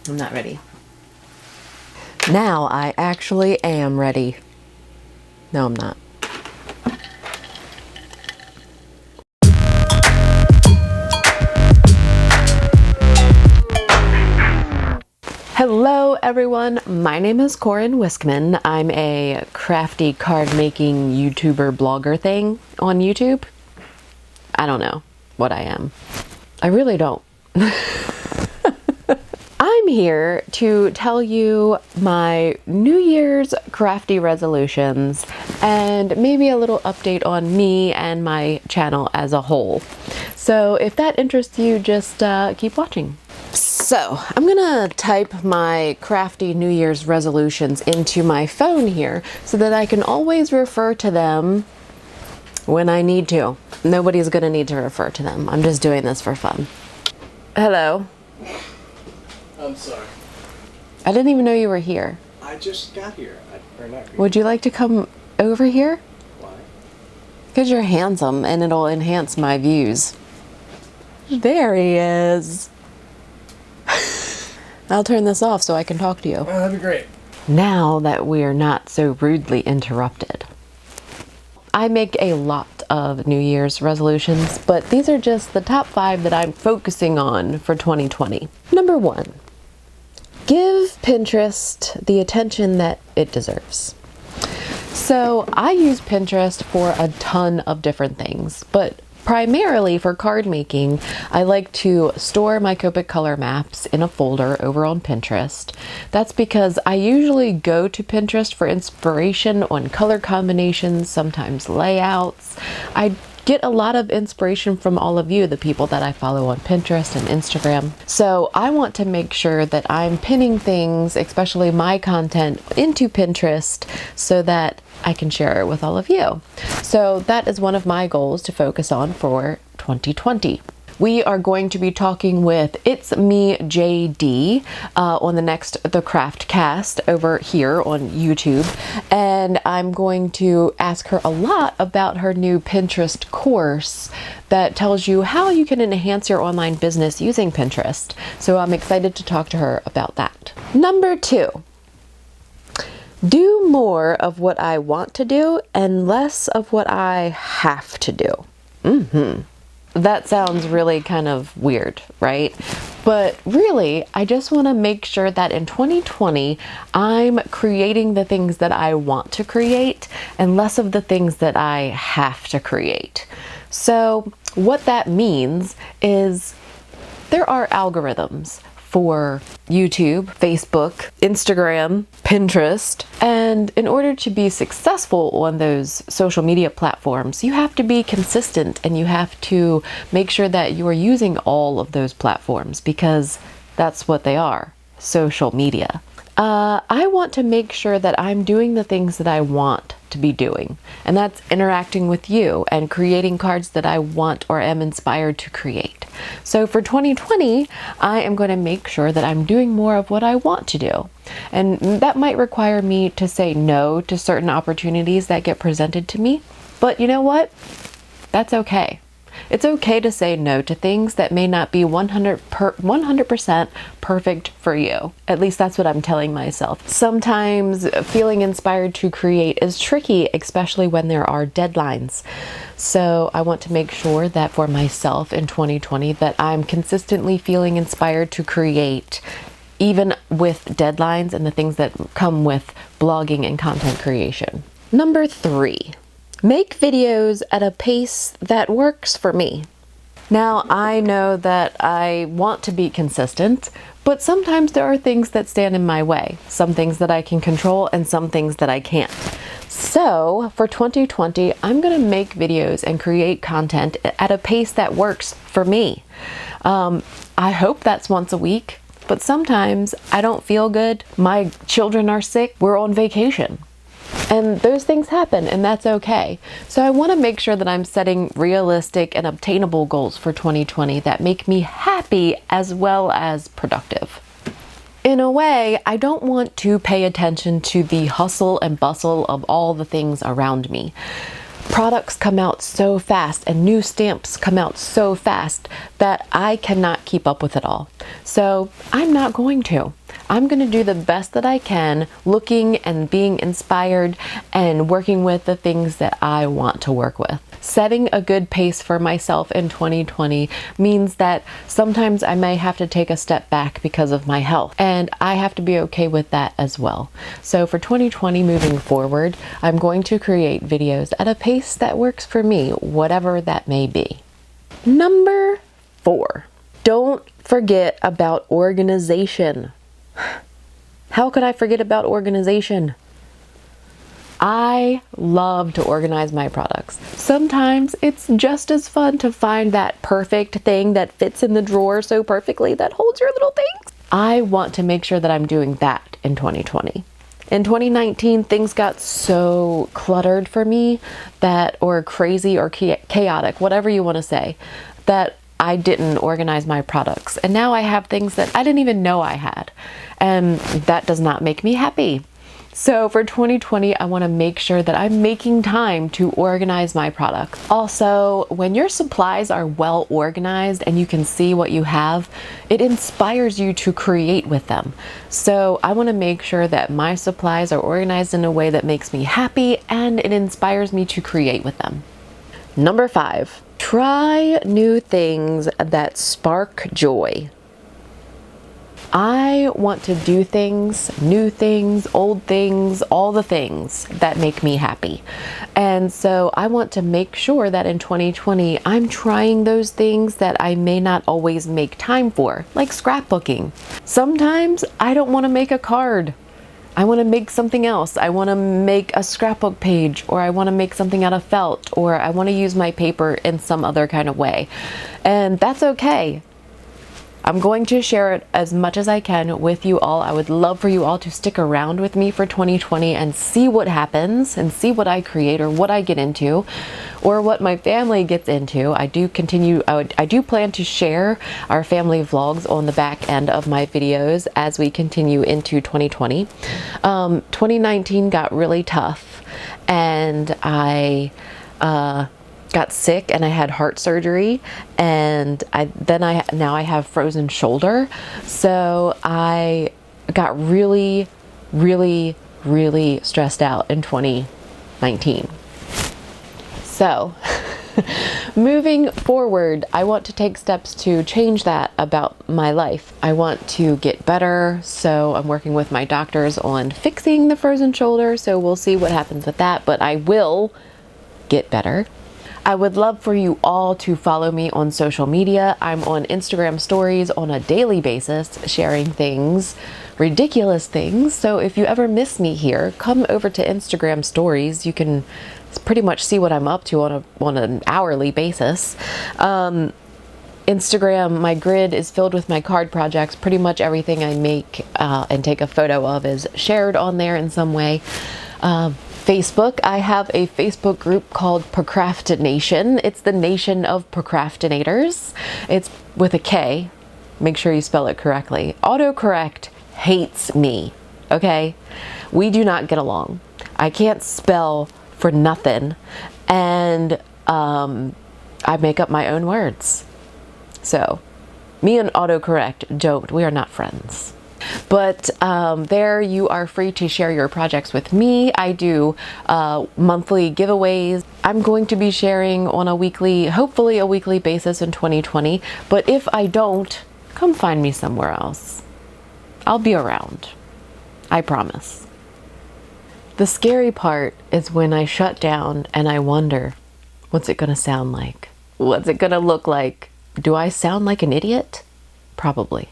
I'm not ready. Now I actually am ready. No, I'm not. Hello everyone, my name is Koren Wiskman. I'm a crafty card making YouTuber blogger thing on YouTube. I don't know what I am. I really don't. I'm here to tell you my New Year's crafty resolutions and maybe a little update on me and my channel as a whole. So if that interests you, just keep watching. So I'm gonna type my crafty New Year's resolutions into my phone here so that I can always refer to them when I need to. Nobody's gonna need to refer to them. I'm just doing this for fun. Hello. I'm sorry. I didn't even know you were here. I just got here. Would you like to come over here? Why? Because you're handsome and it'll enhance my views. There he is. I'll turn this off so I can talk to you. Oh, that'd be great. Now that we're not so rudely interrupted. I make a lot of New Year's resolutions, but these are just the top 5 that I'm focusing on for 2020. Number 1, give Pinterest the attention that it deserves. So I use Pinterest for a ton of different things, but primarily for card making, I like to store my Copic color maps in a folder over on Pinterest. That's because I usually go to Pinterest for inspiration on color combinations, sometimes layouts. I get a lot of inspiration from all of you, the people that I follow on Pinterest and Instagram. So I want to make sure that I'm pinning things, especially my content, into Pinterest so that I can share it with all of you. So that is one of my goals to focus on for 2020. We are going to be talking with It's Me JD on the next The Craft Cast over here on YouTube, and I'm going to ask her a lot about her new Pinterest course that tells you how you can enhance your online business using Pinterest. So I'm excited to talk to her about that. Number 2, do more of what I want to do and less of what I have to do. That sounds really kind of weird, right? But really, I just want to make sure that in 2020, I'm creating the things that I want to create and less of the things that I have to create. So what that means is there are algorithms for YouTube, Facebook, Instagram, Pinterest, and in order to be successful on those social media platforms, you have to be consistent and you have to make sure that you are using all of those platforms because that's what they are, social media. I want to make sure that I'm doing the things that I want to be doing, and that's interacting with you and creating cards that I want or am inspired to create. So for 2020, I am going to make sure that I'm doing more of what I want to do. And that might require me to say no to certain opportunities that get presented to me. But you know what? That's okay. It's okay to say no to things that may not be 100% perfect for you. At least that's what I'm telling myself. Sometimes feeling inspired to create is tricky, especially when there are deadlines. So I want to make sure that for myself in 2020 that I'm consistently feeling inspired to create, even with deadlines and the things that come with blogging and content creation. Number 3. Make videos at a pace that works for me. Now, I know that I want to be consistent, but sometimes there are things that stand in my way. Some things that I can control and some things that I can't. So for 2020, I'm going to make videos and create content at a pace that works for me. I hope that's once a week, but sometimes I don't feel good. My children are sick. We're on vacation. And those things happen, and that's okay. So I want to make sure that I'm setting realistic and obtainable goals for 2020 that make me happy as well as productive. In a way, I don't want to pay attention to the hustle and bustle of all the things around me. Products come out so fast and new stamps come out so fast that I cannot keep up with it all. So I'm not going to. I'm going to do the best that I can, looking and being inspired and working with the things that I want to work with. Setting a good pace for myself in 2020 means that sometimes I may have to take a step back because of my health, and I have to be okay with that as well. So for 2020 moving forward, I'm going to create videos at a pace that works for me, whatever that may be. Number 4, don't forget about organization. How could I forget about organization? I love to organize my products. Sometimes it's just as fun to find that perfect thing that fits in the drawer so perfectly that holds your little things. I want to make sure that I'm doing that in 2020. In 2019, things got so cluttered for me that, or crazy or chaotic, whatever you want to say, that I didn't organize my products. And now I have things that I didn't even know I had. And that does not make me happy. So for 2020, I want to make sure that I'm making time to organize my products. Also, when your supplies are well organized and you can see what you have, it inspires you to create with them. So I want to make sure that my supplies are organized in a way that makes me happy and it inspires me to create with them. Number 5, try new things that spark joy. I want to do things, new things, old things, all the things that make me happy. And so I want to make sure that in 2020, I'm trying those things that I may not always make time for, like scrapbooking. Sometimes I don't want to make a card. I want to make something else. I want to make a scrapbook page, or I want to make something out of felt, or I want to use my paper in some other kind of way. And that's okay. I'm going to share it as much as I can with you all. I would love for you all to stick around with me for 2020 and see what happens and see what I create or what I get into or what my family gets into. I do plan to share our family vlogs on the back end of my videos as we continue into 2020. 2019 got really tough, and I got sick and I had heart surgery, and now I have frozen shoulder. So I got really stressed out in 2019. So moving forward, I want to take steps to change that about my life. I want to get better, so I'm working with my doctors on fixing the frozen shoulder, so we'll see what happens with that, but I will get better. I would love for you all to follow me on social media. I'm on Instagram stories on a daily basis, sharing things, ridiculous things. So if you ever miss me here, come over to Instagram stories. You can pretty much see what I'm up to on an hourly basis. Instagram, my grid is filled with my card projects. Pretty much everything I make and take a photo of is shared on there in some way. Facebook, I have a Facebook group called Procrastination. It's the nation of procrastinators. It's with a K. Make sure you spell it correctly. Autocorrect hates me, okay? We do not get along. I can't spell for nothing, and I make up my own words. So, me and autocorrect we are not friends. But there you are free to share your projects with me. I do monthly giveaways. I'm going to be sharing on hopefully a weekly basis in 2020. But if I don't, come find me somewhere else. I'll be around. I promise. The scary part is when I shut down and I wonder, what's it going to sound like? What's it going to look like? Do I sound like an idiot? Probably.